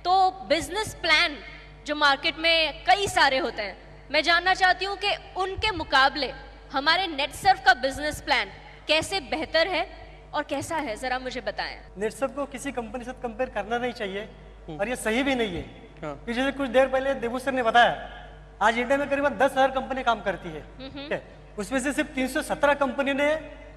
तो business plan जो market में कई सारे होते हैं, मैं जानना चाहती हूँ कि उनके मुकाबले हमारे नेटसर्फ का बिजनेस प्लान कैसे बेहतर है और कैसा है, जरा मुझे बताएं। नेटसर्फ को किसी कंपनी से कंपेयर करना नहीं चाहिए और ये सही भी नहीं है। हाँ। कि जैसे कुछ देर पहले देबू सर ने बताया, आज इंडिया में करीबन 10,000 कंपनी काम करती है, ठीक है? उसमें से सिर्फ 317 कंपनी ने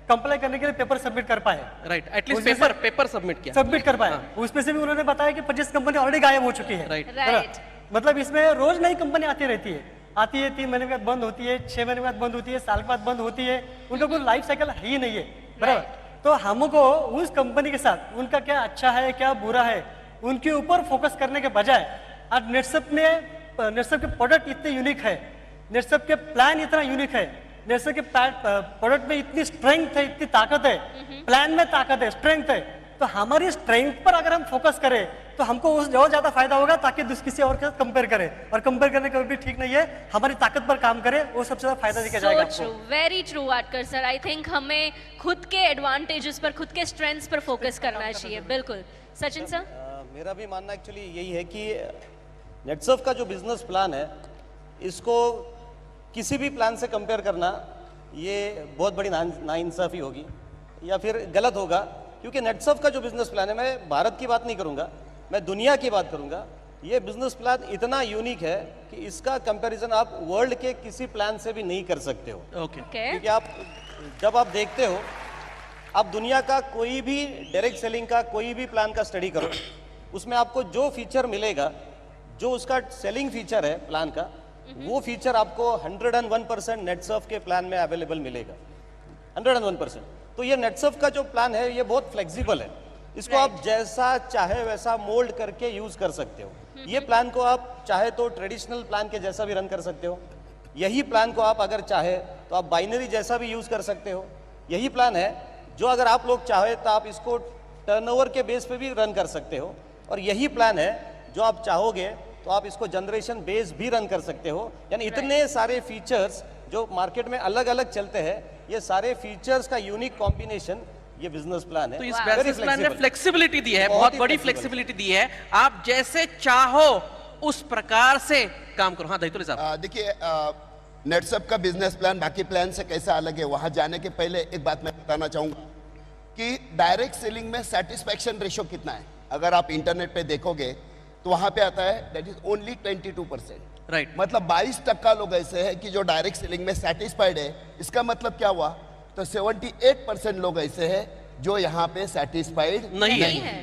कंप्लाई करने के लिए पेपर सबमिट कर पाए। राइट, एटलीस्ट उसमें पेपर सबमिट किया, सबमिट कर पाए। उसमें से भी उन्होंने बताया कि 25 कंपनी ऑलरेडी गायब हो चुकी है। राइट। राइट। मतलब इसमें रोज नई कंपनी आती रहती है, 3 महीने के बाद बंद होती है, 6 महीने के बाद बंद होती है, साल के बाद बंद होती है, उनका कोई लाइफ साइकिल है ही नहीं है, बराबर? तो हमको उस कंपनी के साथ उनका क्या अच्छा है क्या बुरा है उनके ऊपर फोकस करने के बजाय आज नेटसर्फ के प्रोडक्ट इतने यूनिक है, नेटसर्फ के प्लान इतना यूनिक है, नेटसर्फ के प्रोडक्ट में इतनी स्ट्रेंथ है, इतनी ताकत है, प्लान में ताकत है, स्ट्रेंथ है, तो हमारी स्ट्रेंथ पर अगर हम फोकस करें तो हमको उस और ज्यादा फायदा होगा ताकि किसी और के साथ कंपेयर करें, और कंपेयर करने का भी ठीक नहीं है, हमारी ताकत पर काम करें, वो सबसे ज्यादा फायदा दिखा जाएगा आपको। Very true Atkar sir, I think हमें खुद के एडवांटेजेस पर, खुद के स्ट्रेंथ्स पर फोकस करना चाहिए। बिल्कुल सचिन सर। मेरा भी मानना एक्चुअली यही है कि नेटसर्फ का जो बिजनेस प्लान है इसको किसी भी प्लान से कंपेयर करना ये बहुत बड़ी नाइंसाफी होगी या फिर गलत होगा, क्योंकि नेटसर्फ का जो बिजनेस प्लान है, मैं भारत की बात नहीं करूंगा, मैं दुनिया की बात करूंगा, ये बिजनेस प्लान इतना यूनिक है कि इसका कंपैरिजन आप वर्ल्ड के किसी प्लान से भी नहीं कर सकते हो। ओके। क्योंकि आप जब आप देखते हो, आप दुनिया का कोई भी डायरेक्ट सेलिंग का कोई भी प्लान का स्टडी करो, उसमें आपको जो फीचर मिलेगा, जो उसका सेलिंग फीचर है प्लान का, वो फीचर आपको 101% नेटसर्फ के प्लान में अवेलेबल मिलेगा, 101%। तो ये नेटसर्फ का जो प्लान है ये बहुत फ्लेक्सिबल है, इसको आप जैसा चाहे वैसा मोल्ड करके यूज कर सकते हो। ये प्लान को आप चाहे तो ट्रेडिशनल प्लान के जैसा भी रन कर सकते हो, यही प्लान को आप अगर चाहे तो आप बाइनरी जैसा भी यूज कर सकते हो। यही प्लान है जो अगर आप लोग चाहे तो आप इसको टर्नओवर के बेस पे भी रन कर सकते हो, और यही प्लान है जो आप चाहोगे तो आप इसको जनरेशन बेस भी रन कर सकते हो। यानी इतने सारे फीचर्स जो मार्केट में अलग अलग चलते हैं, ये सारे फीचर्स का यूनिक कॉम्बिनेशन ये बिजनेस प्लान है। तो इस बिजनेस प्लान ने फ्लेक्सिबिलिटी दी है, बहुत बहुत ही बड़ी flexible फ्लेक्सिबिलिटी दी है, आप जैसे चाहो उस प्रकार से काम करो। हाँ दैतुल्य साहब। देखिए, नेटसर्फ का बिजनेस प्लान बाकी प्लान से कैसा अलग है, वहां जाने के पहले एक बात मैं बताना चाहूंगा कि डायरेक्ट सेलिंग में सेटिस्फैक्शन रेशियो कितना है। अगर आप इंटरनेट पे देखोगे तो वहां पे आता है दैट इज ओनली 22%। राइट। मतलब 22% लोग ऐसे हैं कि जो डायरेक्ट सेलिंग में सेटिस्फाइड है। इसका मतलब क्या हुआ, तो 78% लोग ऐसे हैं जो यहाँ पे सेटिस्फाइड नहीं है।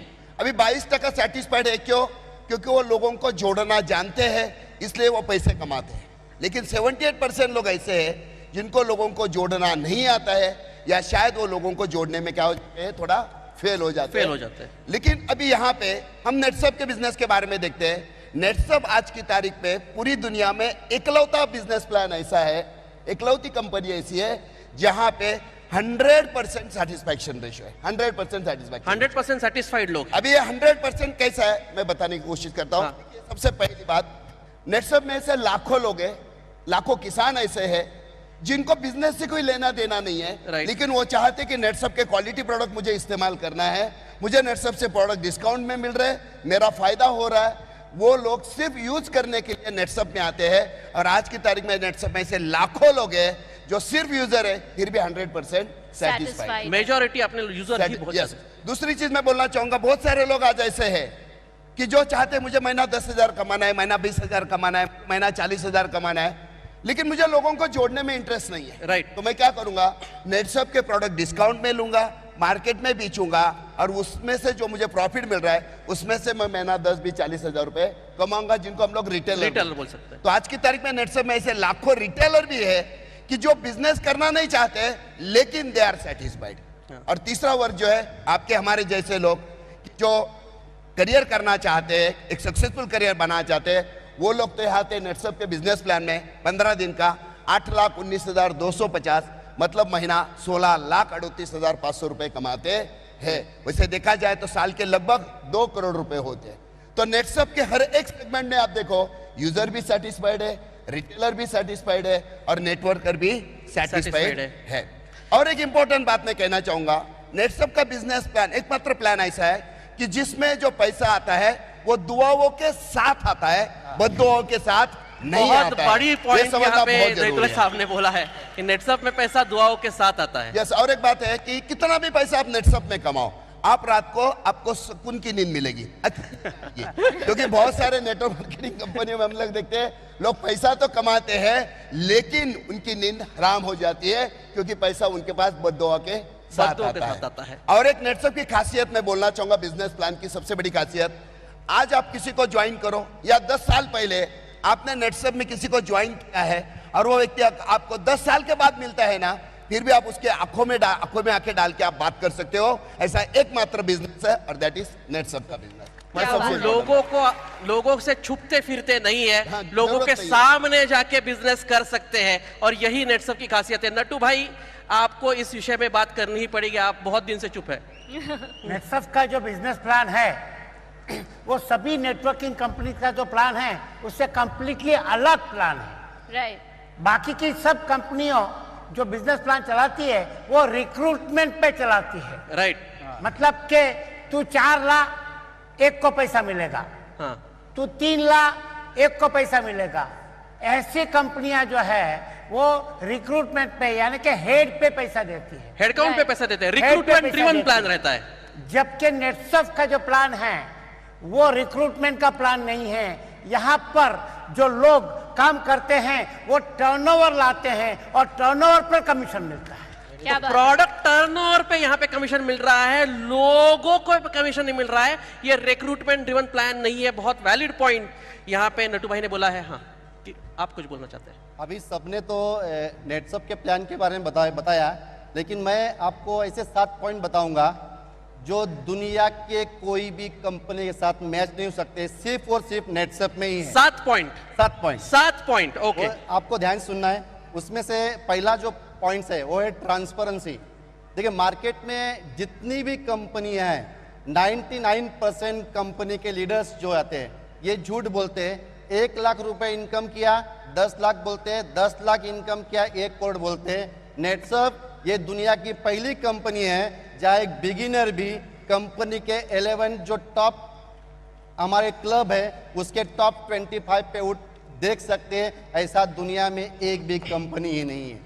अभी 22% सेटिस्फाइड है, क्यों? क्योंकि वो लोगों को जोड़ना जानते हैं, इसलिए वो पैसे कमाते हैं। लेकिन 78% लोग ऐसे हैं जिनको लोगों को जोड़ना नहीं आता है, या शायद वो लोगों को जोड़ने में क्या हो जाते हैं, थोड़ा फेल हो जाते हैं। लेकिन अभी यहाँ पे हम नेटसर्फ के बिजनेस के बारे में देखते हैं। नेटसर्फ आज की तारीख पे पूरी दुनिया में इकलौता बिजनेस प्लान ऐसा है, इकलौती कंपनी ऐसी है जहां पे 100% सेटिस्फैक्शन रेशियो है। 100% सेटिस्फैक्शन, 100% सेटिस्फाइड लोग। अभी ये 100% कैसा है मैं बताने की कोशिश करता हूँ। हाँ। सबसे पहली बात, नेटसर्फ में ऐसे लाखों लोग हैं, लाखों किसान ऐसे हैं जिनको बिजनेस से कोई लेना देना नहीं है, लेकिन वो चाहते कि नेटसर्फ के क्वालिटी प्रोडक्ट मुझे इस्तेमाल करना है, मुझे नेटसर्फ से प्रोडक्ट डिस्काउंट में मिल रहे हैं, मेरा फायदा हो रहा है। वो लोग सिर्फ यूज करने के लिए नेटसर्फ में आते हैं, और आज की तारीख में नेटसर्फ में ऐसे लाखों लोग हैं जो सिर्फ यूजर है फिर भी 100% सेटिस्फाइड। मेजॉरिटी अपने यूजर ही बहुत yes. दूसरी चीज मैं बोलना चाहूंगा, बहुत सारे लोग आज ऐसे हैं कि जो चाहते हैं मुझे महीना 10,000 कमाना है, महीना 20,000 कमाना है, महीना 40,000 कमाना है, लेकिन मुझे लोगों को जोड़ने में इंटरेस्ट नहीं है। राइट। तो मैं क्या करूंगा, नेटसर्फ के प्रोडक्ट डिस्काउंट में लूंगा, मार्केट में बेचूंगा, और उसमें से जो मुझे प्रॉफिट मिल रहा है उसमें से मैं महीना 10-20-40,000 रुपए कमाऊंगा, जिनको हम लोग रिटेलर बोल सकते हैं। तो आज की तारीख में नेटसर्फ में ऐसे लाखों रिटेलर भी है कि जो बिजनेस करना नहीं चाहते लेकिन दे आर सेटिस्फाइड। और तीसरा वर्ग जो है आपके हमारे जैसे लोग जो करियर करना चाहते हैं, एक सक्सेसफुल करियर बनाना चाहते हैं, वो लोग तो यहाँ नेटसर्फ के बिजनेस प्लान में 15 दिन का 8,19,250 मतलब महीना 16,38,500 रुपए कमाते हैं। वैसे देखा जाए तो साल के लगभग 2 करोड़ रुपए होते हैं। तो नेटसर्फ के हर एक सेगमेंट में आप देखो, यूजर भी सेटिस्फाइड है, रिटेलर भी सेटिस्फाइड है, और नेटवर्कर भी सेटिस्फाइड है। और एक इंपॉर्टेंट बात मैं कहना चाहूंगा, नेटसर्फ का बिजनेस प्लान एकमात्र प्लान ऐसा है कि जिसमें जो पैसा आता है वो दुआओं के साथ आता है, बद्दुआओं के साथ नहीं बहुत आता है। बड़ी ये पॉइंट समझना यहाँ पे बहुत जरूरी दैतुल्ला है। साहब ने बोला है कि नेटसप में पैसा दुआओं के साथ आता है। यस, और एक बात है कि कितना भी पैसा आप नेटसप में कमाओ, आप रात को आपको सुकून की नींद मिलेगी। ये, क्योंकि बहुत सारे नेटवर्क मार्केटिंग कंपनियों में हम लोग देखते हैं, लोग पैसा तो कमाते हैं लेकिन उनकी नींद हराम हो जाती है, क्योंकि पैसा उनके पास बद्दुआ के साथ बद्दुआ के साथ आता आता है। है। और एक नेटसप की खासियत मैं बोलना चाहूंगा, बिजनेस प्लान की सबसे बड़ी खासियत, आज आप किसी को ज्वाइन करो या 10 साल पहले आपने नेटसप में किसी को ज्वाइन किया है और वो व्यक्ति आपको 10 साल के बाद मिलता है ना, फिर भी आप उसके आंखों में आंखें डाल के आप बात कर सकते हो। ऐसा एकमात्र बिजनेस है और दैट इज नेटसप का बिजनेस। मैं क्या सबसे बात है। लोगों से छुपते फिरते नहीं है, हाँ, लोगों जरूरत के नहीं है। सामने जाके बिजनेस कर सकते हैं और यही नेटसप की खासियत है। नट्टू भाई, आपको इस विषय में बात करनी ही पड़ेगी, आप बहुत दिन से चुप है। नेटसप का जो बिजनेस प्लान है वो सभी नेटवर्किंग कंपनी का जो प्लान है उससे कंप्लीटली अलग प्लान है। राइट, बाकी की सब कंपनियों जो बिजनेस प्लान चलाती है वो रिक्रूटमेंट पे चलाती है। राइट। मतलब कि तू 4 लाख एक को पैसा मिलेगा, हाँ, तू 3 लाख एक को पैसा मिलेगा। ऐसी कंपनियां जो है वो रिक्रूटमेंट पे यानी कि हेड पे पैसा देती है, हेडकाउंट पे Right. पैसा देते हैं, Head पे रिक्रूटमेंट पैसा ड्रिवन देते प्लान हैं। रहता है। जबकि नेटसप का जो प्लान है वो रिक्रूटमेंट का प्लान नहीं है। यहाँ पर जो लोग काम करते हैं वो टर्नओवर लाते हैं और टर्नओवर पर कमीशन मिलता है। क्या तो बात है। प्रोडक्ट टर्नओवर पे यहाँ पे कमीशन मिल रहा है, लोगों को कमीशन नहीं मिल रहा है। ये रिक्रूटमेंट ड्रिवन प्लान नहीं है। बहुत वैलिड पॉइंट यहाँ पे नट्टू भाई ने बोला है। हाँ, कि आप कुछ बोलना चाहते हैं? अभी सबने तो नेटसप के प्लान के बारे में बताया, लेकिन मैं आपको ऐसे 7 पॉइंट बताऊंगा जो दुनिया के कोई भी कंपनी के साथ मैच नहीं हो सकते, सिर्फ और सिर्फ नेटसप में ही है। 7 पॉइंट। 7 point 7 point, okay. आपको ध्यान सुनना है। उसमें से पहला जो पॉइंट्स है वो है ट्रांसपेरेंसी। देखिए, मार्केट में जितनी भी कंपनियां हैं 99% कंपनी के लीडर्स जो आते हैं ये झूठ बोलते हैं। 1 लाख रुपए इनकम किया 10 लाख बोलते हैं, 10 लाख इनकम किया 1 करोड़ बोलते हैं। नेटसप ये दुनिया की पहली कंपनी है जहाँ एक बिगिनर भी कंपनी के 11 जो टॉप हमारे क्लब है उसके टॉप 25 पे उठ देख सकते हैं। ऐसा दुनिया में एक भी कंपनी ही नहीं है।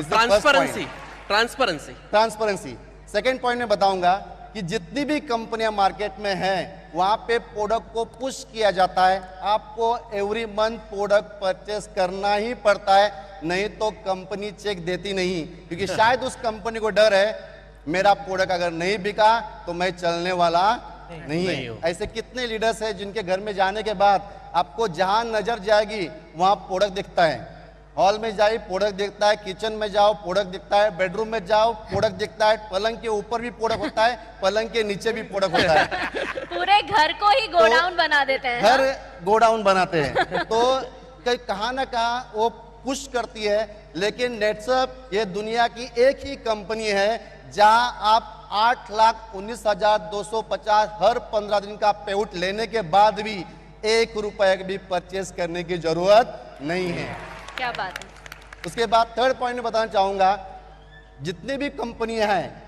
Transparency, transparency. Transparency. Second point में बताऊंगा कि जितनी भी कंपनियां मार्केट में हैं वहां पे प्रोडक्ट को पुश किया जाता है। आपको एवरी मंथ प्रोडक्ट परचेस करना ही पड़ता है, नहीं तो कंपनी चेक देती नहीं, क्योंकि शायद उस कंपनी को डर है मेरा प्रोडक्ट अगर नहीं बिका तो मैं चलने वाला नहीं है। ऐसे कितने लीडर्स हैं जिनके घर में जाने के बाद आपको जहां नजर जाएगी वहां प्रोडक्ट दिखता है। हॉल में जाइए प्रोडक्ट दिखता है, किचन में जाओ प्रोडक्ट दिखता है, बेडरूम में जाओ प्रोडक्ट दिखता है, पलंग के ऊपर भी प्रोडक्ट होता है, पलंग के नीचे भी प्रोडक्ट होता है। पूरे घर को ही गोडाउन बना देते हैं। घर गोडाउन बनाते हैं। तो कहाँ ना कहाँ वो पुश करती है। लेकिन नेटसप ये दुनिया की एक ही कंपनी है जहां आप 8,19,250 हर 15 दिन का पेआउट लेने के बाद भी 1 रुपए भी परचेस करने की जरूरत नहीं है। क्या बात है। उसके बाद थर्ड पॉइंट में बताना चाहूंगा, जितनी भी कंपनियां हैं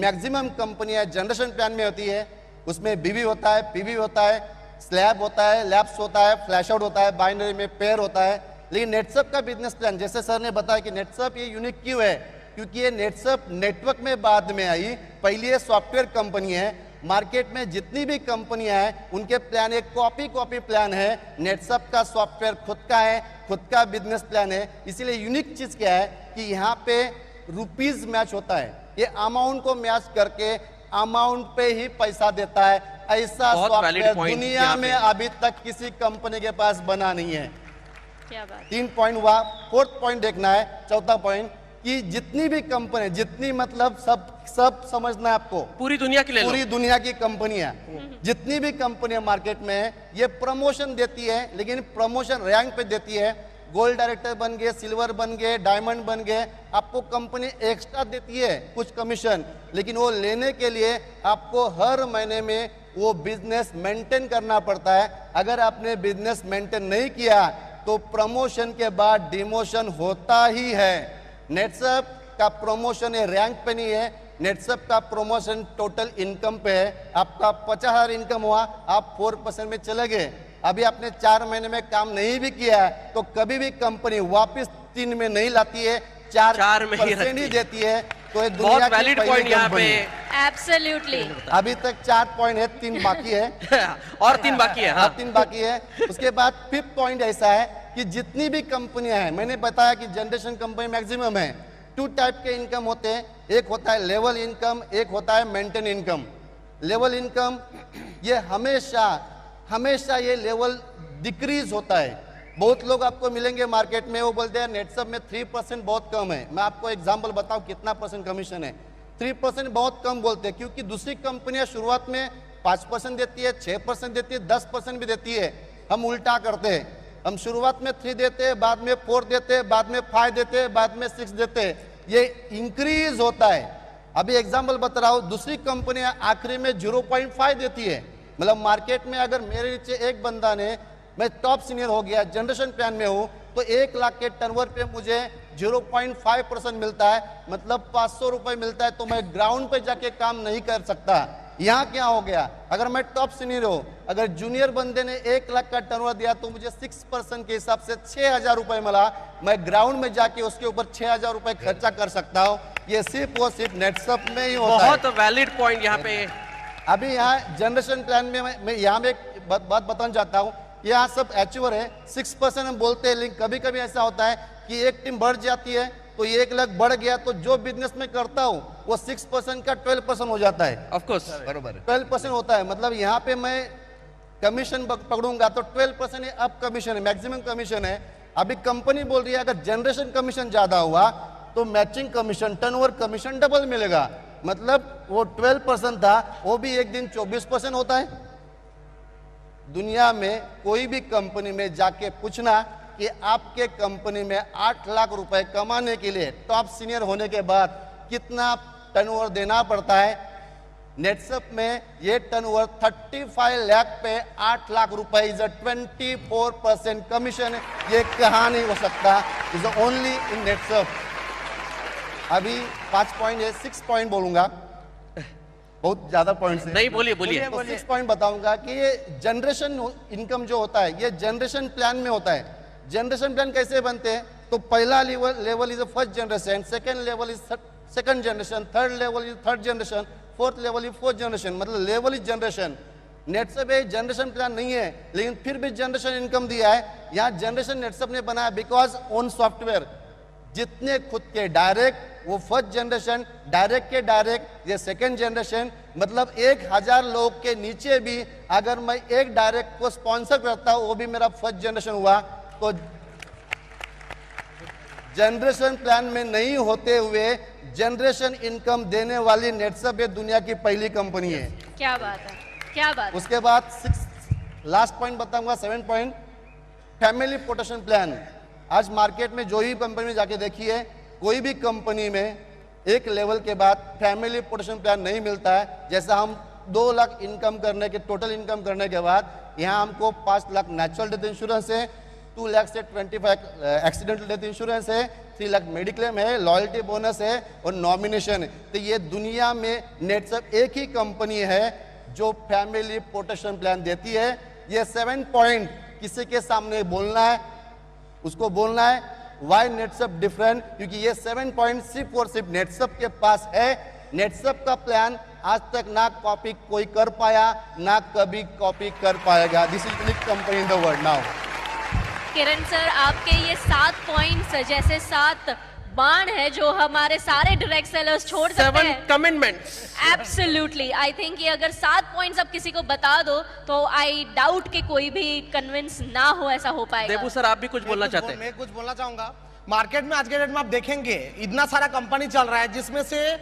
मैक्सिमम कंपनियां जनरेशन प्लान में होती है। उसमें बीवी होता है, पीवी होता है, स्लैब होता है, लैब्स होता है, फ्लैश आउट होता है, बाइनरी में पेयर होता है। लेकिन नेटसप का बिजनेस प्लान, जैसे सर ने बताया कि नेटसप ये यूनिक क्यों है, क्योंकि ये नेटसप नेटवर्क में बाद में आई, पहली ये सॉफ्टवेयर कंपनी है। मार्केट में जितनी भी कंपनियां हैं उनके प्लान एक कॉपी प्लान है। नेटसप का सॉफ्टवेयर खुद का है, खुद का बिजनेस प्लान है। इसीलिए यूनिक चीज क्या है कि यहाँ पे रुपीज मैच होता है। ये अमाउंट को मैच करके अमाउंट पे ही पैसा देता है। ऐसा बहुत valid सॉफ्टवेयर point दुनिया यहाँ में पे। अभी तक किसी कंपनी के पास बना नहीं है। क्या बात है। 3 पॉइंट हुआ। फोर्थ पॉइंट देखना है, चौथा पॉइंट, कि जितनी भी कंपनी, जितनी मतलब सब समझना है आपको, पूरी दुनिया की ले लो। पूरी दुनिया की कंपनियां, जितनी भी कंपनियां मार्केट में है ये प्रमोशन देती है, लेकिन प्रमोशन रैंक पे देती है। गोल्ड डायरेक्टर बन गए, सिल्वर बन गए, डायमंड बन गए, आपको कंपनी एक्स्ट्रा देती है कुछ कमीशन, लेकिन वो लेने के लिए आपको हर महीने में वो बिजनेस मेंटेन करना पड़ता है। अगर आपने बिजनेस मेंटेन नहीं किया तो प्रमोशन के बाद डिमोशन होता ही है। नेटसप का प्रमोशन ये रैंक पे नहीं है, नेटसप का प्रमोशन टोटल इनकम पे है, आपका 50,000 इनकम हुआ, आप 4% में चले गए, अभी आपने 4 महीने में काम नहीं भी किया है तो कभी भी कंपनी वापस 3 में नहीं लाती है, 4% ही देती है। तो ये दुनिया बहुत की वैलिड पहली पॉइंट यहाँ कंपनी पे। है। एब्सोल्युटली। अभी तक 4 पॉइंट है, 3 बाकी है। और 3 बाकी है। हाँ। 3 बाकी है। उसके बाद 5th पॉइंट ऐसा है कि जितनी भी कंपनियां हैं, मैंने बताया कि जनरेशन कंपनी मैक्सिमम है, 2 टाइप के इनकम होते हैं, एक होता है लेवल इनकम, एक होता है मेंटेन इनकम। लेवल इनकम ये हमेशा ये लेवल डिक्रीज होता है। बहुत लोग आपको मिलेंगे मार्केट में, वो बोलते हैं नेटसप में 3% बहुत कम है। मैं आपको एग्जांपल बताऊं कितना % कमीशन है। 3% बहुत कम बोलते हैं क्योंकि दूसरी कंपनियां शुरुआत में 5% देती है, 6% देती है, 10% भी देती है। हम उल्टा करते हैं, हम शुरुआत में 3 देते हैं, बाद में 4 देते हैं, बाद में 5 देते हैं, बाद में 6 देते हैं। ये इंक्रीज होता है। अभी एग्जाम्पल बता रहा हूं, दूसरी कंपनियां आखिरी में 0.5 देती है। मतलब मार्केट में अगर मेरे नीचे एक बंदा ने, मैं टॉप सीनियर हो गया, जनरेशन प्लान में हूं, तो 1 लाख के टर्नओवर पे मुझे 0.5% मिलता है, मतलब 500 रुपए मिलता है। तो मैं ग्राउंड पे जाके काम नहीं कर सकता। यहाँ क्या हो गया, अगर मैं टॉप सीनियर हूं, अगर जूनियर बंदे ने 1 लाख का टर्नओवर दिया तो मुझे 6% के हिसाब से 6,000 रुपए मिला। मैं ग्राउंड में जाके उसके ऊपर 6,000 रुपए खर्चा कर सकता हूँ। ये सिर्फ और सिर्फ नेटसप में ही होता है। बहुत वैलिड पॉइंट यहाँ पे। अभी यहाँ जनरेशन प्लान में मैं यहाँ में एक बात बताना चाहता हूँ। यहाँ सब अचीवर है, 6% हम बोलते हैं, लेकिन कभी कभी ऐसा होता है कि एक टीम बढ़ जाती है तो 1 लाख बढ़ गया, तो जो बिजनेस में करता हूँ वो 6% का 12% हो जाता है। ऑफ कोर्स बरोबर 12% होता है। मतलब यहाँ पे मैं कमीशन पकड़ूंगा तो 12% अब कमीशन है, मैक्सिमम कमीशन है। अभी कंपनी बोल रही है अगर जनरेशन कमीशन ज्यादा हुआ तो matching commission, turnover commission double मिलेगा। मतलब वो 12% था, वो भी एक दिन 24% होता है। दुनिया में कोई भी कंपनी में जाके पूछना कि आपके कंपनी में 8 लाख रुपए कमाने के लिए टॉप सीनियर होने के बाद कितना टर्नओवर देना पड़ता है। नेटसप में ये टर्नओवर 35 लाख पे 8 लाख रुपए इज 24% कमीशन है। ये कहाँ नहीं हो सकता, इज ओनली इन नेटसप। अभी 5 पॉइंट है, 6 पॉइंट बोलूंगा, बहुत ज्यादा पॉइंट्स है। नहीं, बोलिए बोलिए। तो 6 पॉइंट बताऊंगा कि ये जनरेशन इनकम जो होता है ये जनरेशन प्लान में होता है। जनरेशन प्लान कैसे बनते हैं, तो पहला level is first generation, second level is second generation, third level is third generation, fourth level is fourth generation. मतलब लेवल इज जनरेशन। नेटसप एक जनरेशन प्लान नहीं है, लेकिन फिर भी जनरेशन इनकम दिया है। यहाँ जनरेशन नेटसप ने बनाया बिकॉज ओन सॉफ्टवेयर, जितने खुद के डायरेक्ट वो फर्स्ट जनरेशन, डायरेक्ट के डायरेक्ट ये सेकंड जनरेशन। मतलब 1000 लोग के नीचे भी अगर मैं एक डायरेक्ट को स्पॉन्सर करता हूं वो भी मेरा फर्स्ट जनरेशन हुआ। तो जनरेशन प्लान में नहीं होते हुए जनरेशन इनकम देने वाली नेटसप ये दुनिया की पहली कंपनी है। क्या बात है, क्या बात है। उसके बाद 6 लास्ट पॉइंट बताऊंगा, 7 पॉइंट, फैमिली प्रोटेक्शन प्लान। आज मार्केट में जो ही कंपनी में जाके देखिए, कोई भी कंपनी में एक लेवल के बाद फैमिली प्रोटेक्शन प्लान नहीं मिलता है। जैसा हम 2 लाख इनकम करने के टोटल इनकम करने के बाद यहाँ हमको 5 लाख नेचुरल डेथ इंश्योरेंस है, 2 लाख से 25 एक्सीडेंटल डेथ इंश्योरेंस है, 3 लाख मेडिक्लेम है, लॉयल्टी बोनस है और नॉमिनेशन है। तो ये दुनिया में नेटसप एक ही कंपनी है जो फैमिली प्रोटेक्शन प्लान देती है। ये 7 पॉइंट किसी के सामने बोलना है, उसको बोलना है वाई नेटसप डिफरेंट, क्योंकि ये 7 पॉइंट सिर्फ और सिर्फ नेटसप के पास है। नेटसप का प्लान आज तक ना कॉपी कोई कर पाया, ना कभी कॉपी कर पाएगा। This is unique company in the world now. Kiran sir, आपके ये 7 पॉइंट्स जैसे 7 बाण है जो हमारे सारे डायरेक्ट सेलर्स छोड़ सकते 7 हैं। कमिटमेंट्स। एब्सोल्युटली, आई थिंक ये अगर 7 पॉइंट्स आप किसी को बता दो तो आई डाउट कि कोई भी कन्विंस ना हो ऐसा हो पाएगा। देबू सर, आप भी कुछ बोलना चाहते हैं? मैं कुछ बोलना चाहूंगा। मार्केट में आज के डेट में आप देखेंगे इतना सारा कंपनी चल रहा है जिसमें से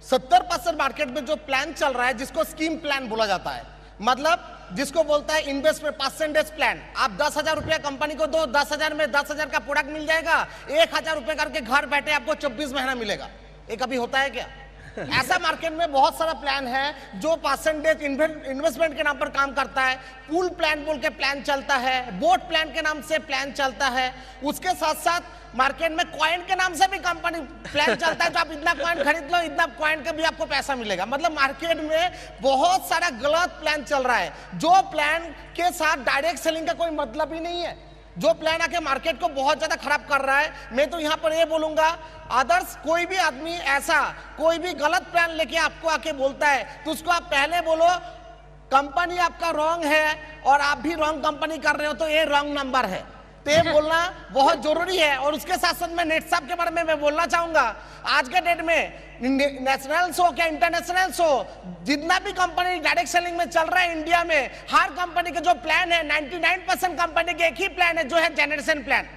70% मार्केट में जो प्लान चल रहा है जिसको स्कीम प्लान बोला जाता है, मतलब जिसको बोलता है इन्वेस्टमेंट परसेंटेज प्लान। आप 10,000 रुपया कंपनी को दो, 10,000 में 10,000 का प्रोडक्ट मिल जाएगा, 1,000 रुपए करके घर बैठे आपको 24 महीना मिलेगा। ये कभी होता है क्या? ऐसा मार्केट में बहुत सारा प्लान है जो परसेंटेज इन्वेस्टमेंट के नाम पर काम करता है। पूल प्लान बोल के प्लान चलता है, बोट प्लान के नाम से प्लान चलता है। उसके साथ साथ मार्केट में कॉइन के नाम से भी कंपनी प्लान चलता है, जो आप इतना कॉइन खरीद लो, इतना कॉइन का भी आपको पैसा मिलेगा। मतलब मार्केट में बहुत सारा गलत प्लान चल रहा है, जो प्लान के साथ डायरेक्ट सेलिंग का कोई मतलब ही नहीं है, जो प्लान आके मार्केट को बहुत ज्यादा खराब कर रहा है। मैं तो यहां पर ये बोलूंगा, अदर्स कोई भी आदमी ऐसा कोई भी गलत प्लान लेके आपको आके बोलता है तो उसको आप पहले बोलो कंपनी आपका रॉन्ग है और आप भी रॉन्ग कंपनी कर रहे हो, तो ये रॉन्ग नंबर है। तो ये बोलना बहुत जरूरी है। और उसके साथ साथ मैं नेटसप के बारे में मैं बोलना चाहूंगा, आज के डेट में नेशनल शो क्या इंटरनेशनल शो, जितना भी कंपनी डायरेक्ट सेलिंग में चल रहा है इंडिया में, हर कंपनी के जो प्लान है 99% कंपनी के एक ही प्लान है, जो है जनरेशन प्लान।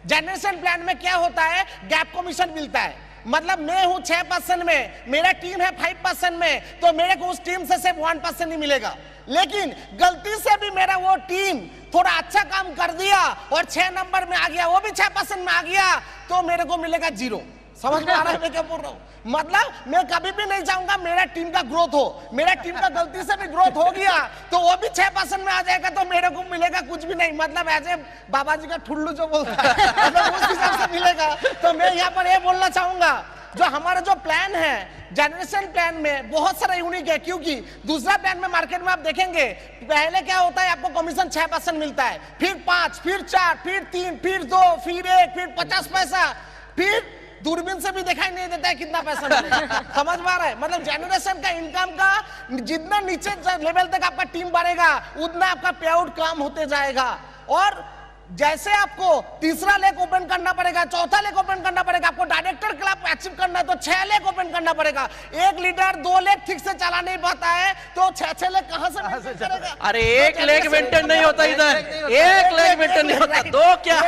जनरेशन प्लान में क्या होता है, गैप कमीशन मिलता है। मतलब मैं हूं 6% में, मेरा टीम है 5% में, तो मेरे को उस टीम से सिर्फ 1% ही मिलेगा। लेकिन गलती से भी मेरा वो टीम थोड़ा अच्छा काम कर दिया और 6 नंबर में आ गया, वो भी 6% में आ गया, तो मेरे को मिलेगा 0। समझ में आ रहा है मैं क्या बोल रहा हूँ? मतलब मैं कभी भी नहीं चाहूंगा मेरा टीम का ग्रोथ हो। मेरा टीम का गलती से भी ग्रोथ हो गया तो वो भी 6% में आ जाएगा, तो मेरे को मिलेगा कुछ भी नहीं। मतलब ऐसे बाबा जी का ठुल्लू जो बोलता है, मतलब उस हिसाब से मिलेगा। तो मैं यहाँ पर ये बोलना चाहूंगा, जो हमारा जो प्लान है जनरेशन प्लान में बहुत सारा यूनिक है, क्योंकि दूसरा प्लान में मार्केट में आप देखेंगे पहले क्या होता है, आपको कमीशन 6% मिलता है, फिर 5, फिर 4, फिर 3, फिर 2, फिर 1, फिर 50 पैसा, फिर दूरबीन से भी दिखाई नहीं देता है कितना पैसा मिलेगा। समझ में आ रहा है? मतलब जनरेशन का इनकम का जितना नीचे लेवल तक आपका टीम बढ़ेगा उतना आपका पे आउट कम होते जाएगा। और जैसे आपको तीसरा लेग ओपन करना पड़ेगा, चौथा लेग ओपन करना पड़ेगा, आपको डायरेक्टर क्लब अचीव करना है तो 6 लेग ओपन करना पड़ेगा। एक लीडर 2 लेग ठीक से चला नहीं पाता है तो 6 लेग कहां से मेंटेन करेगा? अरे एक लेग मेंटेन नहीं होता इधर, एक लेग मेंटेन नहीं होता, 2 क्या?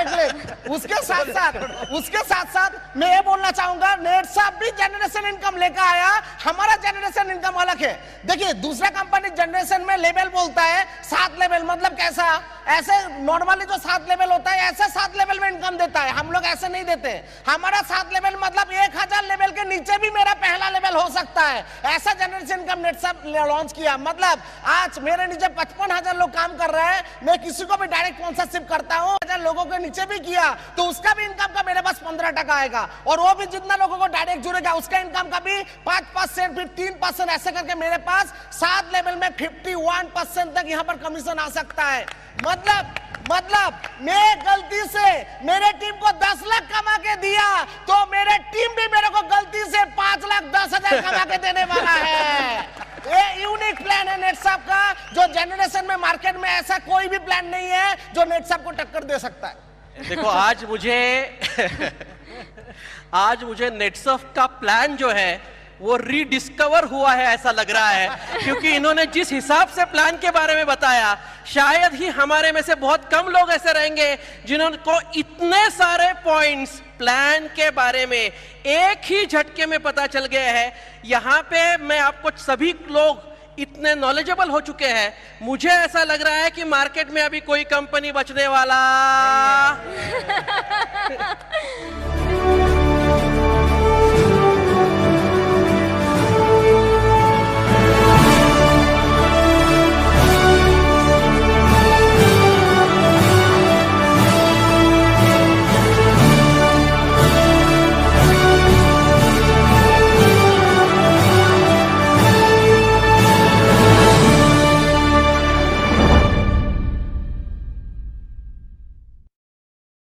उसके साथ साथ मैं ये बोलना चाहूंगा, नेटसप भी जनरेशन इनकम लेकर आया, हमारा जनरेशन इनकम अलग है। देखिए दूसरा कंपनी जनरेशन में लेवल बोलता है 7 लेवल, मतलब कैसा, ऐसे नॉर्मली जो 7 लेवल होता है ऐसे 7 लेवल में इनकम देता है, हम लोग ऐसे नहीं देते। हमारा 7 लेवल मतलब 1000 लेवल के नीचे भी मेरा पहला लेवल हो सकता है, ऐसा जनरेशन इनकम नेटसप लॉन्च किया। मतलब आज मेरे नीचे 55,000 लोग काम कर रहे हैं, मैं किसी को भी डायरेक्ट स्पॉन्सरशिप करता हूँ, 1000 लोगों के नीचे भी किया तो उसका भी इनकम का मेरे पास 15% आएगा, और वो भी जितना लोगों को डायरेक्ट जुड़ेगा उसका इनकम का भी 5%, फिर 3%, ऐसे करके मेरे पास 7 लेवल में 51% तक यहाँ पर कमीशन आ सकता है। मतलब मैं गलती से मेरे टीम को 10 लाख कमा के दिया तो मेरे टीम भी मेरे को गलती से 5,10,000 कमा के देने वाला है। ये यूनिक प्लान है नेटसप का, जो जनरेशन में मार्केट में ऐसा कोई भी प्लान नहीं है जो नेटसप को टक्कर दे सकता है। देखो आज मुझे नेटसप का प्लान जो है वो रीडिस्कवर हुआ है ऐसा लग रहा है, क्योंकि इन्होंने जिस हिसाब से प्लान के बारे में बताया, शायद ही हमारे में से बहुत कम लोग ऐसे रहेंगे जिन्होंने इतने सारे पॉइंट्स प्लान के बारे में एक ही झटके में पता चल गए हैं। यहाँ पे मैं आपको सभी लोग इतने नॉलेजेबल हो चुके हैं, मुझे ऐसा लग रहा है कि मार्केट में अभी कोई कंपनी बचने वाला